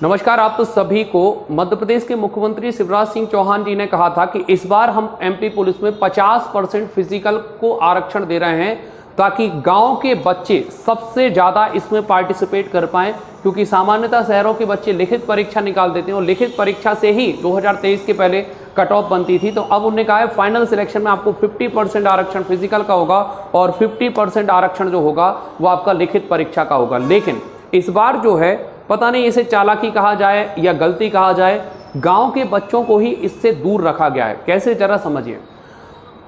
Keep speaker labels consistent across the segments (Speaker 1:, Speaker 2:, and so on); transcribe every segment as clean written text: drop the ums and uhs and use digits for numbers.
Speaker 1: नमस्कार आप सभी को। मध्य प्रदेश के मुख्यमंत्री शिवराज सिंह चौहान जी ने कहा था कि इस बार हम एमपी पुलिस में 50% फिजिकल को आरक्षण दे रहे हैं ताकि गांव के बच्चे सबसे ज़्यादा इसमें पार्टिसिपेट कर पाएं, क्योंकि सामान्यतः शहरों के बच्चे लिखित परीक्षा निकाल देते हैं और लिखित परीक्षा से ही 2023 के पहले कट ऑफ बनती थी। तो अब उन्होंने कहा है फाइनल सिलेक्शन में आपको 50% आरक्षण फिजिकल का होगा और 50% आरक्षण जो होगा वो आपका लिखित परीक्षा का होगा। लेकिन इस बार जो है पता नहीं इसे चालाकी कहा जाए या गलती कहा जाए, गांव के बच्चों को ही इससे दूर रखा गया है। कैसे, जरा समझिए।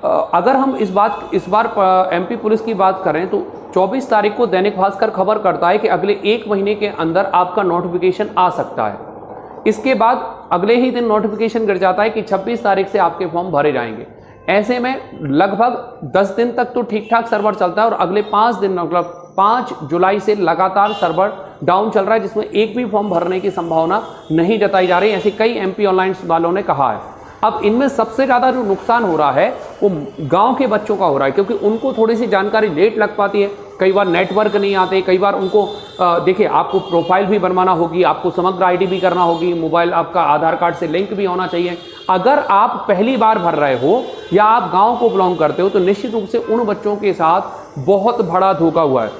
Speaker 1: अगर हम इस बार एमपी पुलिस की बात करें तो 24 तारीख को दैनिक भास्कर खबर करता है कि अगले 1 महीने के अंदर आपका नोटिफिकेशन आ सकता है। इसके बाद अगले ही दिन नोटिफिकेशन गिर जाता है कि 26 तारीख से आपके फॉर्म भरे जाएंगे। ऐसे में लगभग 10 दिन तक तो ठीक ठाक सर्वर चलता है और अगले 5 दिन मतलब 5 जुलाई से लगातार सर्वर डाउन चल रहा है, जिसमें एक भी फॉर्म भरने की संभावना नहीं जताई जा रही। ऐसे कई एमपी ऑनलाइन वालों ने कहा है। अब इनमें सबसे ज़्यादा जो नुकसान हो रहा है वो गांव के बच्चों का हो रहा है, क्योंकि उनको थोड़ी सी जानकारी लेट लग पाती है। कई बार नेटवर्क नहीं आते, कई बार उनको देखिए आपको प्रोफाइल भी बनवाना होगी, आपको समग्र आईडी भी करना होगी, मोबाइल आपका आधार कार्ड से लिंक भी होना चाहिए। अगर आप पहली बार भर रहे हो या आप गाँव को बिलोंग करते हो तो निश्चित रूप से उन बच्चों के साथ बहुत बड़ा धोखा हुआ है।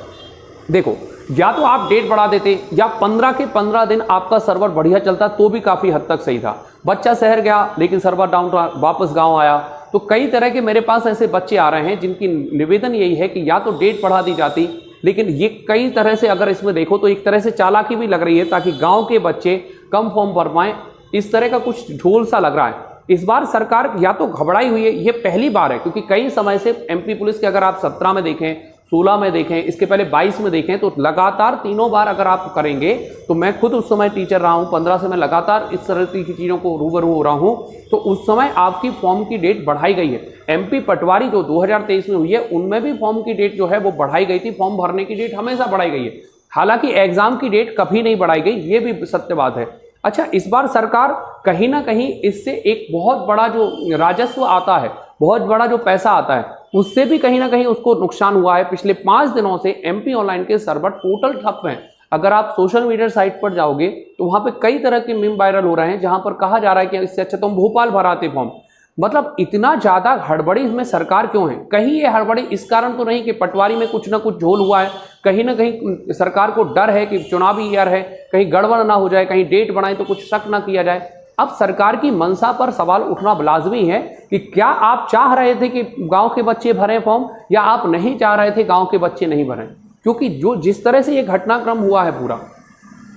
Speaker 1: देखो, या तो आप डेट बढ़ा देते या 15 के 15 दिन आपका सर्वर बढ़िया चलता तो भी काफ़ी हद तक सही था। बच्चा शहर गया लेकिन सर्वर डाउन रहा, वापस गांव आया। तो कई तरह के मेरे पास ऐसे बच्चे आ रहे हैं जिनकी निवेदन यही है कि या तो डेट बढ़ा दी जाती, लेकिन ये कई तरह से अगर इसमें देखो तो एक तरह से चालाकी भी लग रही है ताकि गाँव के बच्चे कम फॉर्म भर पाएँ। इस तरह का कुछ झोल सा लग रहा है। इस बार सरकार या तो घबराई हुई है, ये पहली बार है, क्योंकि कई समय से एमपी पुलिस के अगर आप 17 में देखें, 16 में देखें, इसके पहले 22 में देखें तो लगातार तीनों बार अगर आप करेंगे तो मैं खुद उस समय टीचर रहा हूं, 15 से मैं लगातार इस तरह की चीज़ों को रूबरू हो रहा हूं। तो उस समय आपकी फॉर्म की डेट बढ़ाई गई है। एमपी पटवारी जो 2023 में हुई है उनमें भी फॉर्म की डेट जो है वो बढ़ाई गई थी। फॉर्म भरने की डेट हमेशा बढ़ाई गई है, हालांकि एग्जाम की डेट कभी नहीं बढ़ाई गई, ये भी सत्य बात है। अच्छा, इस बार सरकार कहीं ना कहीं इससे एक बहुत बड़ा जो राजस्व आता है, बहुत बड़ा जो पैसा आता है, उससे भी कहीं ना कहीं उसको नुकसान हुआ है। पिछले 5 दिनों से एमपी ऑनलाइन के सर्वर टोटल ठप हैं। अगर आप सोशल मीडिया साइट पर जाओगे तो वहां पे कई तरह के मीम वायरल हो रहे हैं जहां पर कहा जा रहा है कि इससे अच्छा तुम भोपाल भराते फॉर्म। मतलब इतना ज्यादा हड़बड़ी इसमें सरकार क्यों है? कहीं ये हड़बड़ी इस कारण तो नहीं कि पटवारी में कुछ ना कुछ झोल हुआ है, कहीं ना कहीं सरकार को डर है कि चुनावी ईयर है, कहीं गड़बड़ ना हो जाए, कहीं डेट बनाए तो कुछ शक ना किया जाए। अब सरकार की मंशा पर सवाल उठना लाजमी है कि क्या आप चाह रहे थे कि गांव के बच्चे भरें फॉर्म या आप नहीं चाह रहे थे गांव के बच्चे नहीं भरें? क्योंकि जो जिस तरह से ये घटनाक्रम हुआ है पूरा,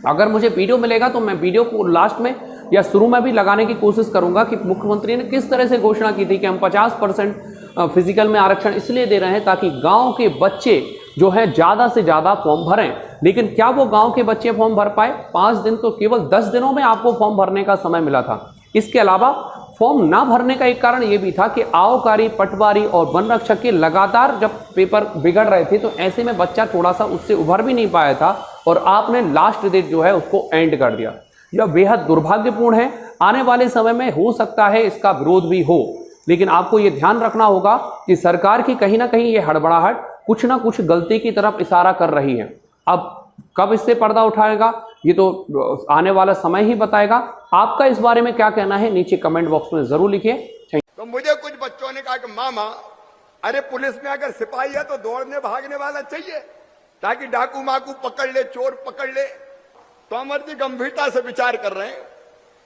Speaker 1: अगर मुझे वीडियो मिलेगा तो मैं वीडियो को लास्ट में या शुरू में भी लगाने की कोशिश करूंगा कि मुख्यमंत्री ने किस तरह से घोषणा की थी कि हम 50% फिजिकल में आरक्षण इसलिए दे रहे हैं ताकि गांव के बच्चे जो है ज़्यादा से ज़्यादा फॉर्म भरें। लेकिन क्या वो गांव के बच्चे फॉर्म भर पाए? 5 दिन तो केवल 10 दिनों में आपको फॉर्म भरने का समय मिला था। इसके अलावा फॉर्म ना भरने का एक कारण ये भी था कि आवकारी, पटवारी और वन रक्षक के लगातार जब पेपर बिगड़ रहे थे तो ऐसे में बच्चा थोड़ा सा उससे उभर भी नहीं पाया था और आपने लास्ट डेट जो है उसको एंड कर दिया। यह बेहद दुर्भाग्यपूर्ण है। आने वाले समय में हो सकता है इसका विरोध भी हो, लेकिन आपको ये ध्यान रखना होगा कि सरकार की कहीं ना कहीं ये हड़बड़ाहट कुछ ना कुछ गलती की तरफ इशारा कर रही है। अब कब इससे पर्दा उठाएगा ये तो आने वाला समय ही बताएगा। आपका इस बारे में क्या कहना है नीचे कमेंट बॉक्स में जरूर लिखिए।
Speaker 2: तो मुझे कुछ बच्चों ने कहा कि मामा, अरे पुलिस में अगर सिपाही है तो दौड़ने भागने वाला चाहिए ताकि डाकू माकू पकड़ ले, चोर पकड़ ले। तो अमर जी गंभीरता से विचार कर रहे हैं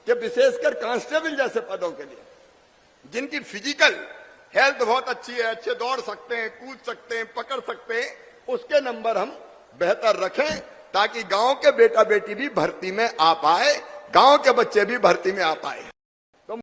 Speaker 2: कि विशेषकर कांस्टेबल जैसे पदों के लिए जिनकी फिजिकल हेल्थ बहुत अच्छी है, अच्छे दौड़ सकते हैं, कूद सकते हैं, पकड़ सकते हैं, उसके नंबर हम बेहतर रखें ताकि गांव के बेटा बेटी भी भर्ती में आ पाए, गांव के बच्चे भी भर्ती में आ पाए।